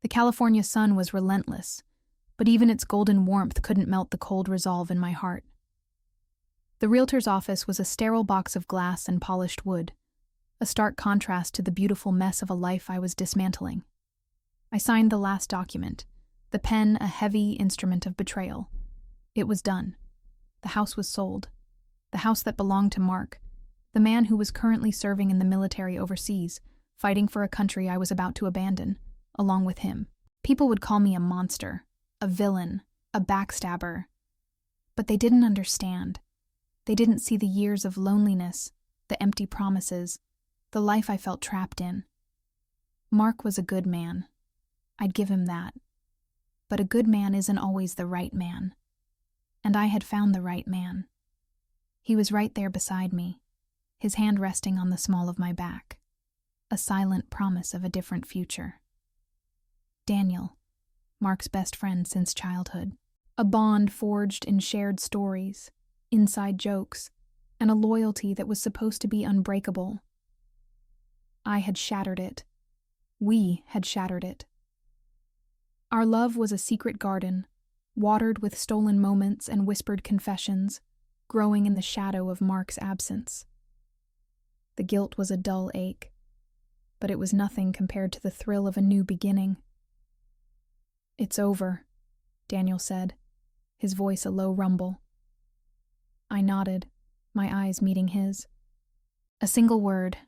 The California sun was relentless, but even its golden warmth couldn't melt the cold resolve in my heart. The realtor's office was a sterile box of glass and polished wood, a stark contrast to the beautiful mess of a life I was dismantling. I signed the last document, the pen a heavy instrument of betrayal. It was done. The house was sold. The house that belonged to Mark, the man who was currently serving in the military overseas, fighting for a country I was about to abandon, along with him. People would call me a monster, a villain, a backstabber. But they didn't understand. They didn't see the years of loneliness, the empty promises, the life I felt trapped in. Mark was a good man. I'd give him that. But a good man isn't always the right man. And I had found the right man. He was right there beside me, his hand resting on the small of my back, a silent promise of a different future. Daniel, Mark's best friend since childhood. A bond forged in shared stories, inside jokes, and a loyalty that was supposed to be unbreakable. I had shattered it. We had shattered it. Our love was a secret garden, watered with stolen moments and whispered confessions, growing in the shadow of Mark's absence. The guilt was a dull ache, but it was nothing compared to the thrill of a new beginning. "It's over," Daniel said, his voice a low rumble. I nodded, my eyes meeting his. A single word,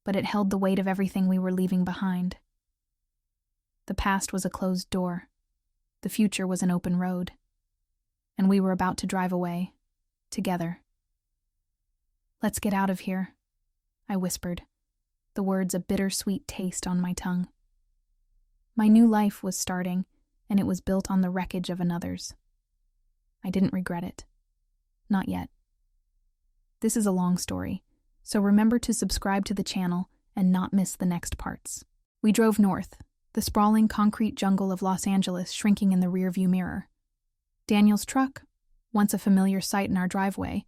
but it held the weight of everything we were leaving behind. The past was a closed door. The future was an open road. And we were about to drive away, together. "Let's get out of here," I whispered, the words a bittersweet taste on my tongue. My new life was starting, and it was built on the wreckage of another's. I didn't regret it. Not yet. This is a long story, so remember to subscribe to the channel and not miss the next parts. We drove north, the sprawling concrete jungle of Los Angeles shrinking in the rearview mirror. Daniel's truck, once a familiar sight in our driveway,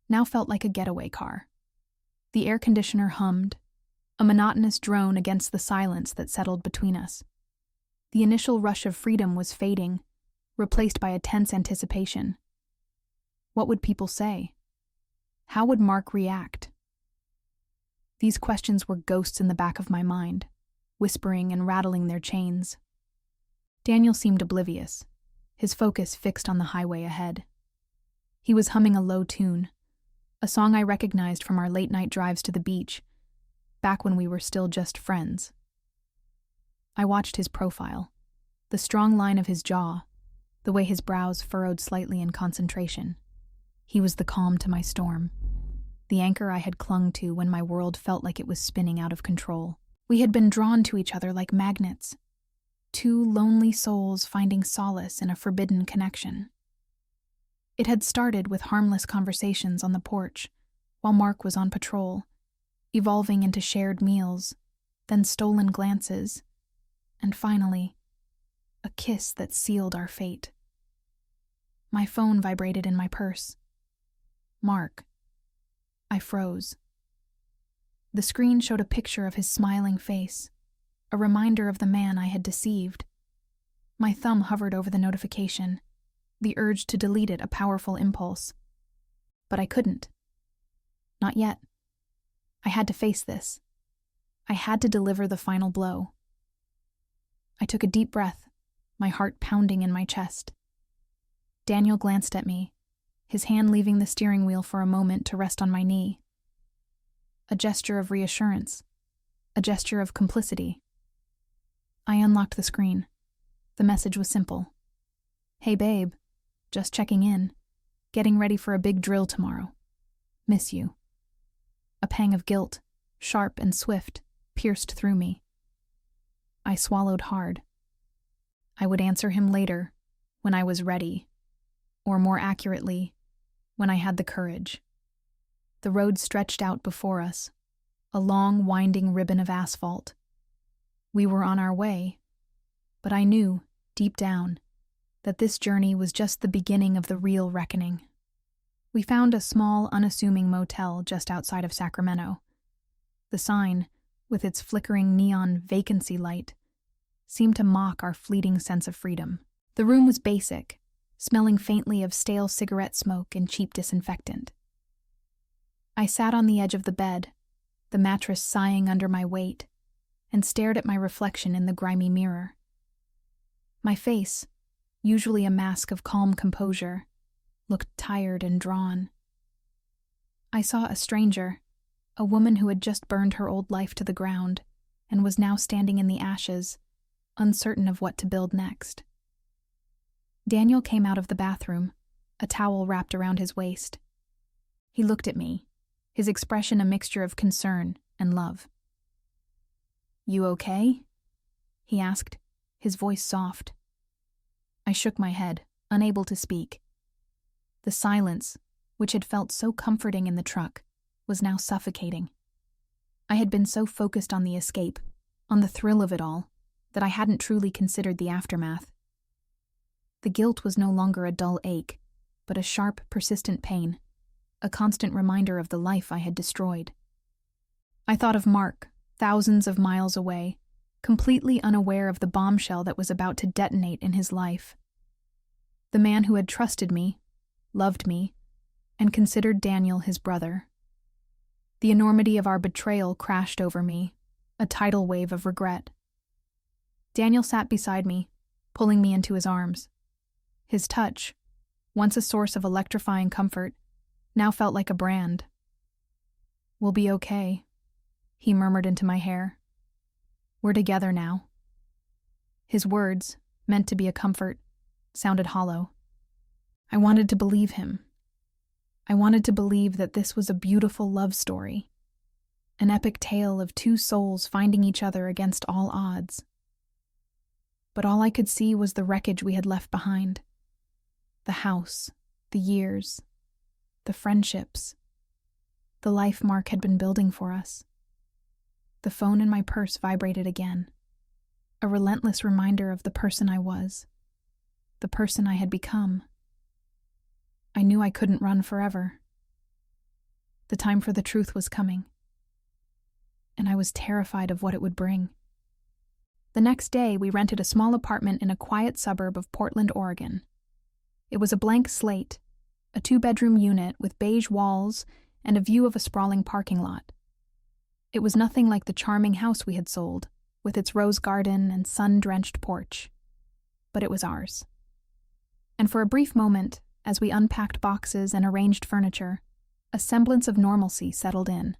now felt like a getaway car. The air conditioner hummed, a monotonous drone against the silence that settled between us. The initial rush of freedom was fading, replaced by a tense anticipation. What would people say? How would Mark react? These questions were ghosts in the back of my mind, whispering and rattling their chains. Daniel seemed oblivious, his focus fixed on the highway ahead. He was humming a low tune, a song I recognized from our late-night drives to the beach, back when we were still just friends. I watched his profile, the strong line of his jaw, the way his brows furrowed slightly in concentration. He was the calm to my storm, the anchor I had clung to when my world felt like it was spinning out of control. We had been drawn to each other like magnets, two lonely souls finding solace in a forbidden connection. It had started with harmless conversations on the porch, while Mark was on patrol, evolving into shared meals, then stolen glances, and finally, a kiss that sealed our fate. My phone vibrated in my purse. Mark. I froze. The screen showed a picture of his smiling face, a reminder of the man I had deceived. My thumb hovered over the notification, the urge to delete it a powerful impulse. But I couldn't. Not yet. I had to face this. I had to deliver the final blow. I took a deep breath, my heart pounding in my chest. Daniel glanced at me, his hand leaving the steering wheel for a moment to rest on my knee. A gesture of reassurance, a gesture of complicity. I unlocked the screen. The message was simple. "Hey babe, just checking in. Getting ready for a big drill tomorrow. Miss you." A pang of guilt, sharp and swift, pierced through me. I swallowed hard. I would answer him later, when I was ready, or more accurately, when I had the courage. The road stretched out before us, a long, winding ribbon of asphalt. We were on our way, but I knew, deep down, that this journey was just the beginning of the real reckoning. We found a small, unassuming motel just outside of Sacramento. The sign, with its flickering neon vacancy light, seemed to mock our fleeting sense of freedom. The room was basic, smelling faintly of stale cigarette smoke and cheap disinfectant. I sat on the edge of the bed, the mattress sighing under my weight, and stared at my reflection in the grimy mirror. My face, usually a mask of calm composure, looked tired and drawn. I saw a stranger, a woman who had just burned her old life to the ground and was now standing in the ashes, uncertain of what to build next. Daniel came out of the bathroom, a towel wrapped around his waist. He looked at me, his expression a mixture of concern and love. "You okay?" he asked, his voice soft. I shook my head, unable to speak. The silence, which had felt so comforting in the truck, was now suffocating. I had been so focused on the escape, on the thrill of it all, that I hadn't truly considered the aftermath. The guilt was no longer a dull ache, but a sharp, persistent pain, a constant reminder of the life I had destroyed. I thought of Mark, thousands of miles away, completely unaware of the bombshell that was about to detonate in his life. The man who had trusted me, loved me, and considered Daniel his brother. The enormity of our betrayal crashed over me, a tidal wave of regret. Daniel sat beside me, pulling me into his arms. His touch, once a source of electrifying comfort, now felt like a brand. "We'll be okay," he murmured into my hair. "We're together now." His words, meant to be a comfort, sounded hollow. I wanted to believe him. I wanted to believe that this was a beautiful love story, an epic tale of two souls finding each other against all odds. But all I could see was the wreckage we had left behind. The house, the years, the friendships, the life Mark had been building for us. The phone in my purse vibrated again, a relentless reminder of the person I was, the person I had become. I knew I couldn't run forever. The time for the truth was coming, and I was terrified of what it would bring. The next day, we rented a small apartment in a quiet suburb of Portland, Oregon. It was a blank slate, a 2-bedroom unit with beige walls and a view of a sprawling parking lot. It was nothing like the charming house we had sold, with its rose garden and sun-drenched porch. But it was ours. And for a brief moment, as we unpacked boxes and arranged furniture, a semblance of normalcy settled in.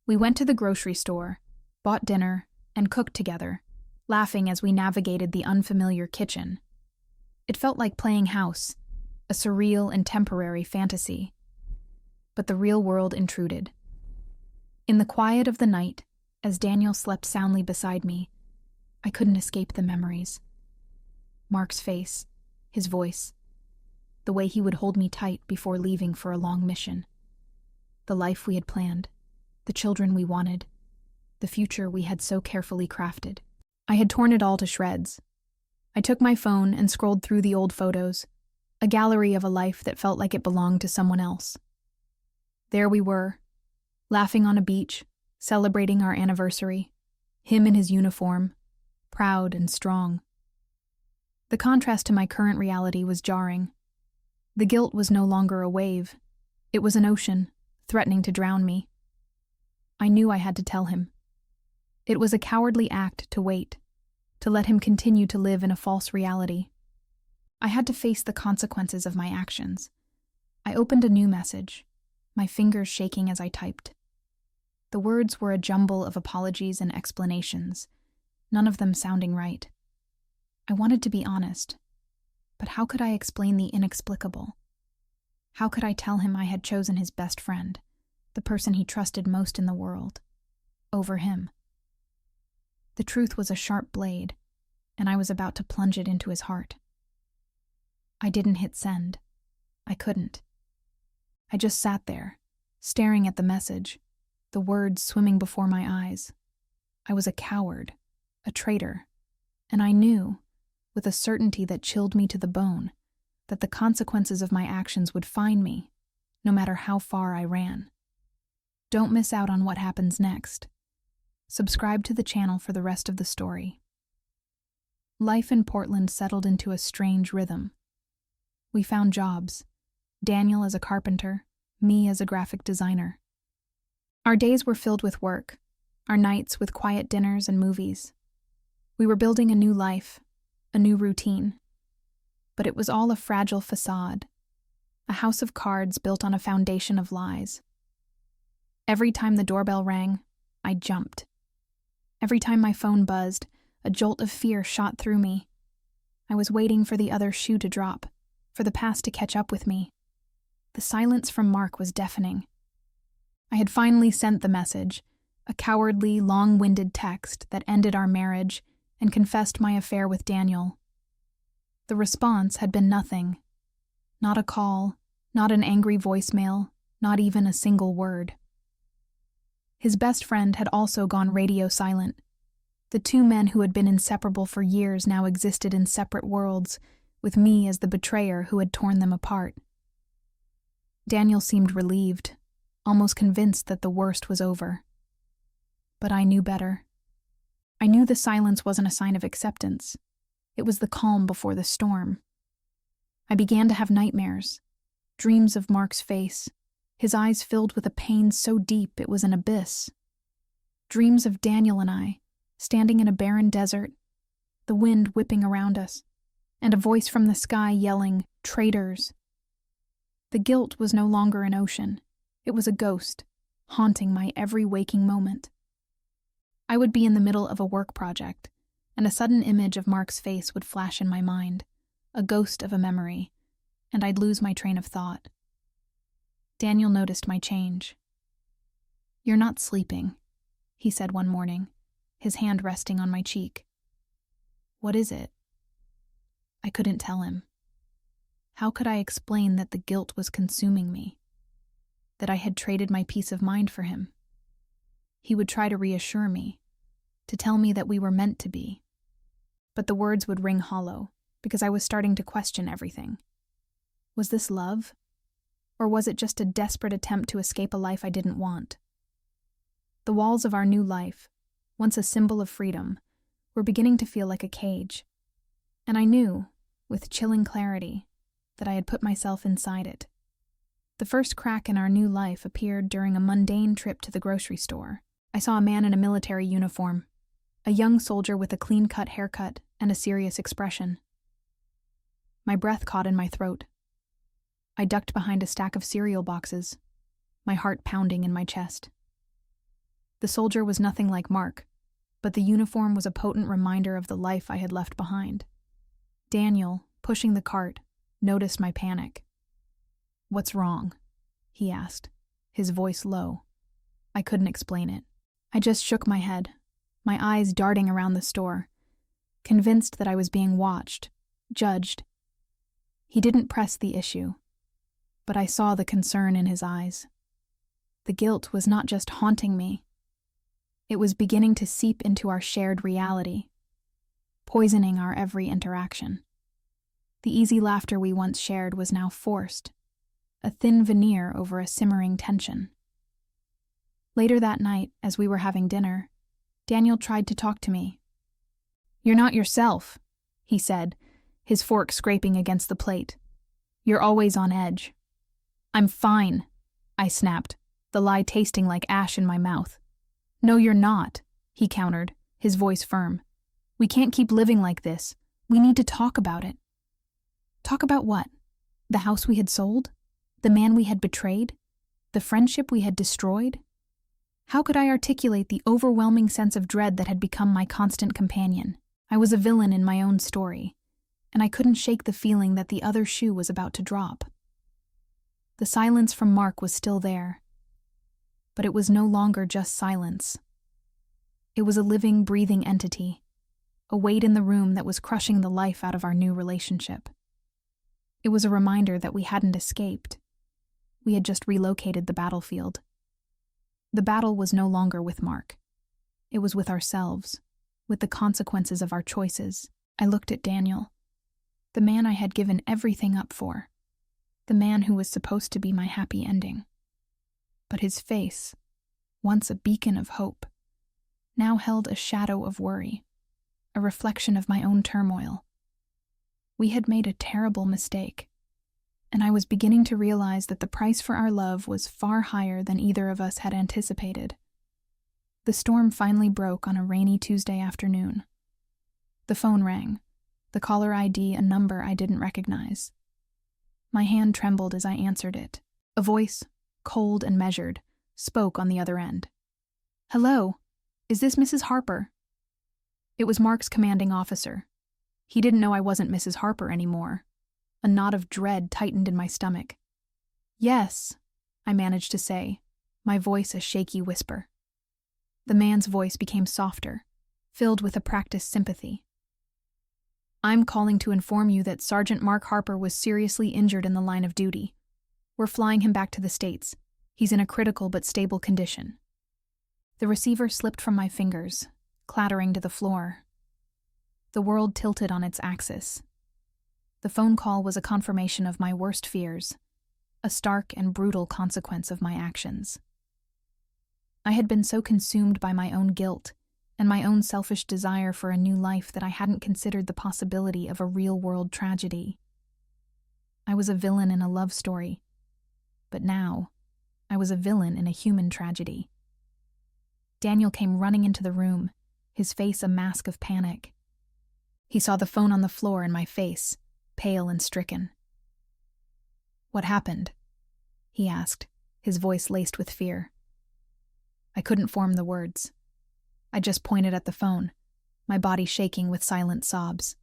We went to the grocery store, bought dinner, and cooked together, laughing as we navigated the unfamiliar kitchen. It felt like playing house, a surreal and temporary fantasy. But the real world intruded. In the quiet of the night, as Daniel slept soundly beside me, I couldn't escape the memories. Mark's face, his voice, the way he would hold me tight before leaving for a long mission. The life we had planned, the children we wanted, the future we had so carefully crafted. I had torn it all to shreds. I took my phone and scrolled through the old photos, a gallery of a life that felt like it belonged to someone else. There we were, laughing on a beach, celebrating our anniversary, him in his uniform, proud and strong. The contrast to my current reality was jarring. The guilt was no longer a wave. It was an ocean, threatening to drown me. I knew I had to tell him. It was a cowardly act to wait, to let him continue to live in a false reality. I had to face the consequences of my actions. I opened a new message, my fingers shaking as I typed. The words were a jumble of apologies and explanations, none of them sounding right. I wanted to be honest, but how could I explain the inexplicable? How could I tell him I had chosen his best friend, the person he trusted most in the world, over him? The truth was a sharp blade, and I was about to plunge it into his heart. I didn't hit send. I couldn't. I just sat there, staring at the message, the words swimming before my eyes. I was a coward, a traitor, and I knew, with a certainty that chilled me to the bone, that the consequences of my actions would find me, no matter how far I ran. Don't miss out on what happens next. Subscribe to the channel for the rest of the story. Life in Portland settled into a strange rhythm. We found jobs, Daniel as a carpenter, me as a graphic designer. Our days were filled with work, our nights with quiet dinners and movies. We were building a new life, a new routine. But it was all a fragile facade, a house of cards built on a foundation of lies. Every time the doorbell rang, I jumped. Every time my phone buzzed, a jolt of fear shot through me. I was waiting for the other shoe to drop, for the past to catch up with me. The silence from Mark was deafening. I had finally sent the message, a cowardly, long-winded text that ended our marriage and confessed my affair with Daniel. The response had been nothing. Not a call, not an angry voicemail, not even a single word. His best friend had also gone radio silent. The two men who had been inseparable for years now existed in separate worlds, with me as the betrayer who had torn them apart. Daniel seemed relieved, almost convinced that the worst was over. But I knew better. I knew the silence wasn't a sign of acceptance. It was the calm before the storm. I began to have nightmares, dreams of Mark's face, his eyes filled with a pain so deep it was an abyss. Dreams of Daniel and I, standing in a barren desert, the wind whipping around us, and a voice from the sky yelling, "Traitors!" The guilt was no longer an ocean. It was a ghost, haunting my every waking moment. I would be in the middle of a work project, and a sudden image of Mark's face would flash in my mind, a ghost of a memory, and I'd lose my train of thought. Daniel noticed my change. "You're not sleeping," he said one morning, his hand resting on my cheek. "What is it?" I couldn't tell him. How could I explain that the guilt was consuming me? That I had traded my peace of mind for him? He would try to reassure me, to tell me that we were meant to be. But the words would ring hollow, because I was starting to question everything. Was this love? Or was it just a desperate attempt to escape a life I didn't want? The walls of our new life, once a symbol of freedom, were beginning to feel like a cage. And I knew, with chilling clarity, that I had put myself inside it. The first crack in our new life appeared during a mundane trip to the grocery store. I saw a man in a military uniform, a young soldier with a clean-cut haircut and a serious expression. My breath caught in my throat. I ducked behind a stack of cereal boxes, my heart pounding in my chest. The soldier was nothing like Mark, but the uniform was a potent reminder of the life I had left behind. Daniel, pushing the cart, noticed my panic. "What's wrong?" he asked, his voice low. I couldn't explain it. I just shook my head, my eyes darting around the store, convinced that I was being watched, judged. He didn't press the issue, but I saw the concern in his eyes. The guilt was not just haunting me. It was beginning to seep into our shared reality, poisoning our every interaction. The easy laughter we once shared was now forced, a thin veneer over a simmering tension. Later that night, as we were having dinner, Daniel tried to talk to me. "You're not yourself," he said, his fork scraping against the plate. "You're always on edge." "I'm fine," I snapped, the lie tasting like ash in my mouth. "No, you're not," he countered, his voice firm. "We can't keep living like this. We need to talk about it." Talk about what? The house we had sold? The man we had betrayed? The friendship we had destroyed? How could I articulate the overwhelming sense of dread that had become my constant companion? I was a villain in my own story, and I couldn't shake the feeling that the other shoe was about to drop. The silence from Mark was still there, but it was no longer just silence. It was a living, breathing entity, a weight in the room that was crushing the life out of our new relationship. It was a reminder that we hadn't escaped. We had just relocated the battlefield. The battle was no longer with Mark. It was with ourselves, with the consequences of our choices. I looked at Daniel, the man I had given everything up for, the man who was supposed to be my happy ending. But his face, once a beacon of hope, now held a shadow of worry. a reflection of my own turmoil. We had made a terrible mistake, and I was beginning to realize that the price for our love was far higher than either of us had anticipated. The storm finally broke on a rainy Tuesday afternoon. The phone rang, the caller ID a number I didn't recognize. My hand trembled as I answered it. A voice, cold and measured, spoke on the other end. "Hello, is this Mrs. Harper?" It was Mark's commanding officer. He didn't know I wasn't Mrs. Harper anymore. A knot of dread tightened in my stomach. "Yes," I managed to say, my voice a shaky whisper. The man's voice became softer, filled with a practiced sympathy. "I'm calling to inform you that Sergeant Mark Harper was seriously injured in the line of duty. We're flying him back to the States. He's in a critical but stable condition." The receiver slipped from my fingers, clattering to the floor. The world tilted on its axis. The phone call was a confirmation of my worst fears, a stark and brutal consequence of my actions. I had been so consumed by my own guilt and my own selfish desire for a new life that I hadn't considered the possibility of a real-world tragedy. I was a villain in a love story, but now I was a villain in a human tragedy. Daniel came running into the room, his face a mask of panic. He saw the phone on the floor in my face, pale and stricken. "What happened?" he asked, his voice laced with fear. I couldn't form the words. I just pointed at the phone, my body shaking with silent sobs.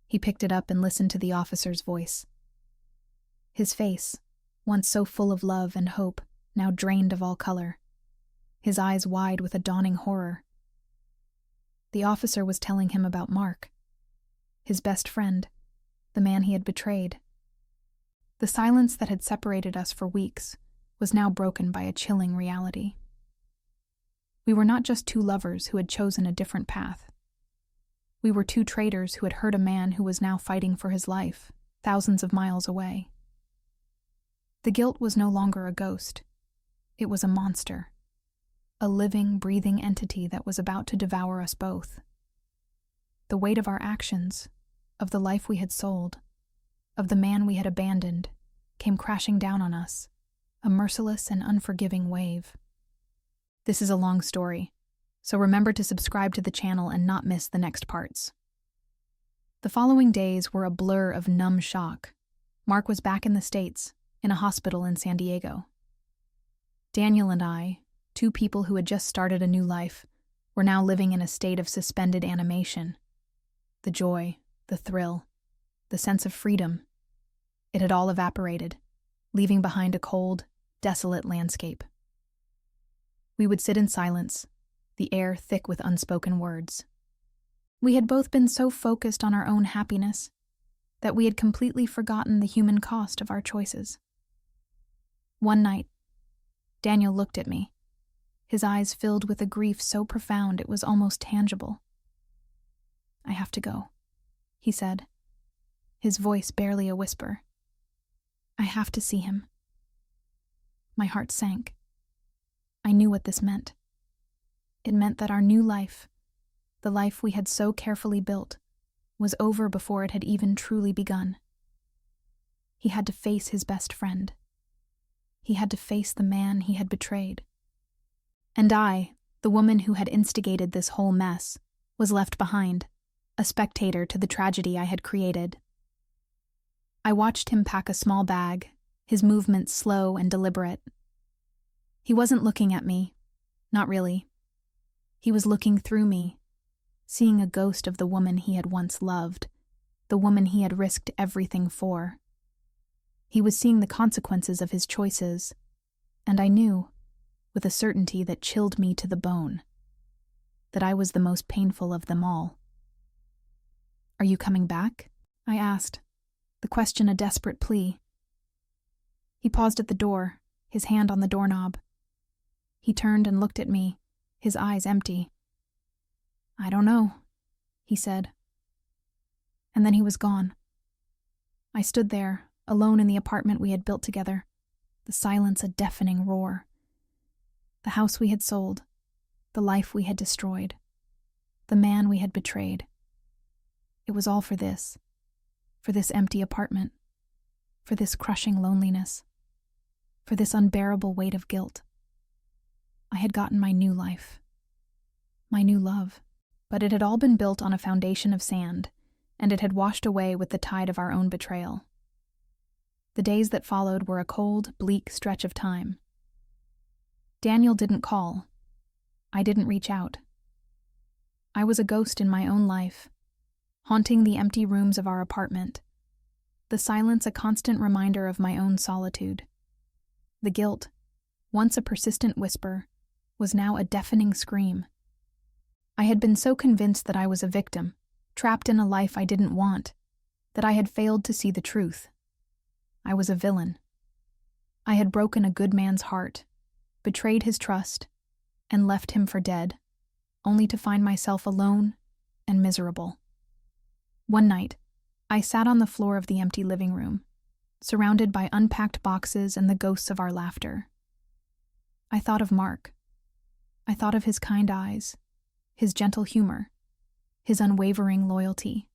He picked it up and listened to the officer's voice. His face, once so full of love and hope, now drained of all color, his eyes wide with a dawning horror. The officer was telling him about Mark, his best friend, the man he had betrayed. The silence that had separated us for weeks was now broken by a chilling reality. We were not just two lovers who had chosen a different path. We were two traitors who had hurt a man who was now fighting for his life, thousands of miles away. The guilt was no longer a ghost. It was a monster, a living, breathing entity that was about to devour us both. The weight of our actions, of the life we had sold, of the man we had abandoned, came crashing down on us, a merciless and unforgiving wave. This is a long story, so remember to subscribe to the channel and not miss the next parts. The following days were a blur of numb shock. Mark was back in the States, in a hospital in San Diego. Daniel and I, two people who had just started a new life, were now living in a state of suspended animation. The joy, the thrill, the sense of freedom, it had all evaporated, leaving behind a cold, desolate landscape. We would sit in silence, the air thick with unspoken words. We had both been so focused on our own happiness that we had completely forgotten the human cost of our choices. One night, Daniel looked at me, his eyes filled with a grief so profound it was almost tangible. "I have to go," he said, his voice barely a whisper. "I have to see him." My heart sank. I knew what this meant. It meant that our new life, the life we had so carefully built, was over before it had even truly begun. He had to face his best friend. He had to face the man he had betrayed. And I, the woman who had instigated this whole mess, was left behind, a spectator to the tragedy I had created. I watched him pack a small bag, his movements slow and deliberate. He wasn't looking at me, not really. He was looking through me, seeing a ghost of the woman he had once loved, the woman he had risked everything for. He was seeing the consequences of his choices, and I knew, with a certainty that chilled me to the bone, that I was the most painful of them all. "Are you coming back?" I asked, the question a desperate plea. He paused at the door, his hand on the doorknob. He turned and looked at me, his eyes empty. "I don't know," he said. And then he was gone. I stood there, alone in the apartment we had built together, the silence a deafening roar. The house we had sold, the life we had destroyed. the man we had betrayed. It was all for this empty apartment, for this crushing loneliness, for this unbearable weight of guilt. I had gotten my new life, my new love, but it had all been built on a foundation of sand, and it had washed away with the tide of our own betrayal. The days that followed were a cold, bleak stretch of time. Daniel didn't call. I didn't reach out. I was a ghost in my own life, haunting the empty rooms of our apartment, the silence a constant reminder of my own solitude. The guilt, once a persistent whisper, was now a deafening scream. I had been so convinced that I was a victim, trapped in a life I didn't want, that I had failed to see the truth. I was a villain. I had broken a good man's heart, betrayed his trust, and left him for dead, only to find myself alone and miserable. One night, I sat on the floor of the empty living room, surrounded by unpacked boxes and the ghosts of our laughter. I thought of Mark. I thought of his kind eyes, his gentle humor, his unwavering loyalty.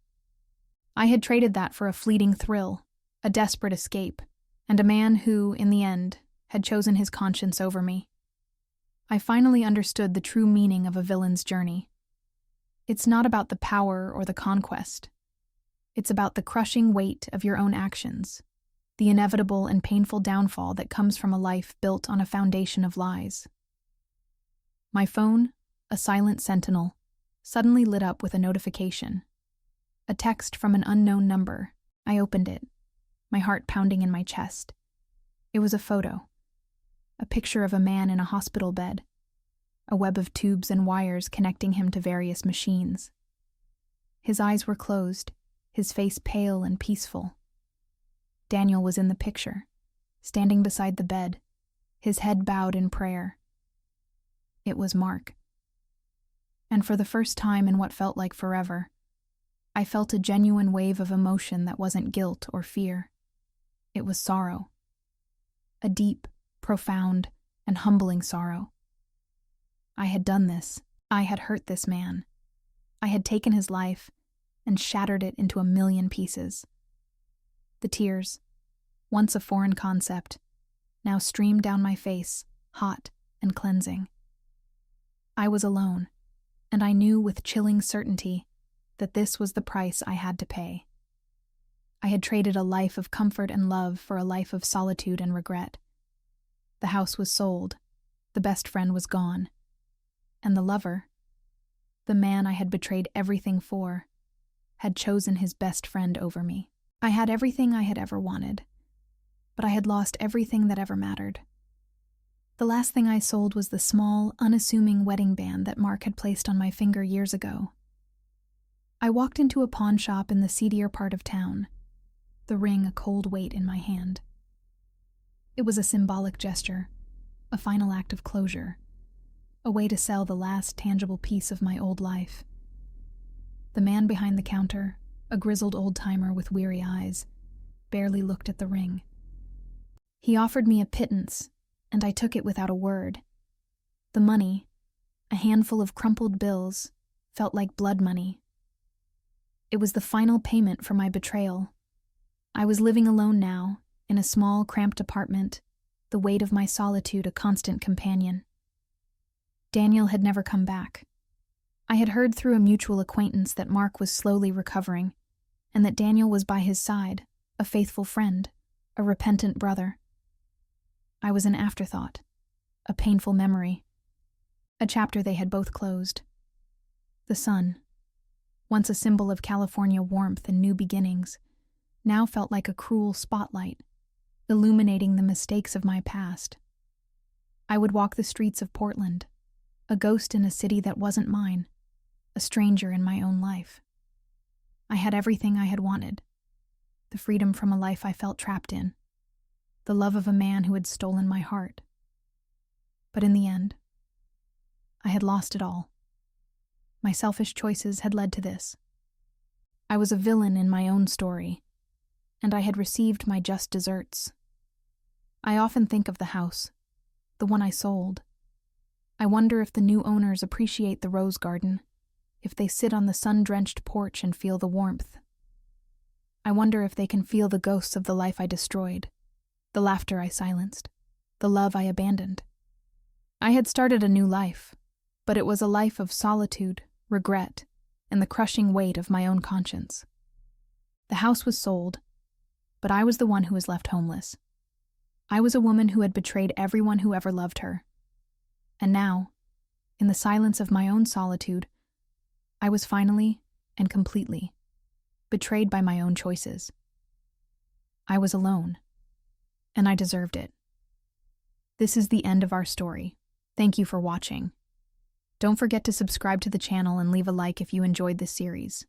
I had traded that for a fleeting thrill, a desperate escape, and a man who, in the end, had chosen his conscience over me. I finally understood the true meaning of a villain's journey. It's not about the power or the conquest. It's about the crushing weight of your own actions, the inevitable and painful downfall that comes from a life built on a foundation of lies. My phone, a silent sentinel, suddenly lit up with a notification. A text from an unknown number. I opened it, my heart pounding in my chest. It was a photo. A picture of a man in a hospital bed, a web of tubes and wires connecting him to various machines. His eyes were closed, his face pale and peaceful. Daniel was in the picture, standing beside the bed, his head bowed in prayer. It was Mark. And for the first time in what felt like forever, I felt a genuine wave of emotion that wasn't guilt or fear. It was sorrow. A deep, profound, and humbling sorrow. I had done this. I had hurt this man. I had taken his life and shattered it into a million pieces. The tears, once a foreign concept, now streamed down my face, hot and cleansing. I was alone, and I knew with chilling certainty that this was the price I had to pay. I had traded a life of comfort and love for a life of solitude and regret. The house was sold, the best friend was gone, and the lover, the man I had betrayed everything for, had chosen his best friend over me. I had everything I had ever wanted, but I had lost everything that ever mattered. The last thing I sold was the small, unassuming wedding band that Mark had placed on my finger years ago. I walked into a pawn shop in the seedier part of town, the ring a cold weight in my hand. It was a symbolic gesture, a final act of closure, a way to sell the last tangible piece of my old life. The man behind the counter, a grizzled old-timer with weary eyes, barely looked at the ring. He offered me a pittance, and I took it without a word. The money, a handful of crumpled bills, felt like blood money. It was the final payment for my betrayal. I was living alone now, in a small, cramped apartment, the weight of my solitude a constant companion. Daniel had never come back. I had heard through a mutual acquaintance that Mark was slowly recovering, and that Daniel was by his side, a faithful friend, a repentant brother. I was an afterthought, a painful memory, a chapter they had both closed. The sun, once a symbol of California warmth and new beginnings, now felt like a cruel spotlight, illuminating the mistakes of my past. I would walk the streets of Portland, a ghost in a city that wasn't mine, a stranger in my own life. I had everything I had wanted, the freedom from a life I felt trapped in, the love of a man who had stolen my heart. But in the end, I had lost it all. My selfish choices had led to this. I was a villain in my own story, and I had received my just deserts. I often think of the house, the one I sold. I wonder if the new owners appreciate the rose garden, if they sit on the sun-drenched porch and feel the warmth. I wonder if they can feel the ghosts of the life I destroyed, the laughter I silenced, the love I abandoned. I had started a new life, but it was a life of solitude, regret, and the crushing weight of my own conscience. The house was sold, but I was the one who was left homeless. I was a woman who had betrayed everyone who ever loved her. And now, in the silence of my own solitude, I was finally and completely betrayed by my own choices. I was alone, and I deserved it. This is the end of our story. Thank you for watching. Don't forget to subscribe to the channel and leave a like if you enjoyed this series.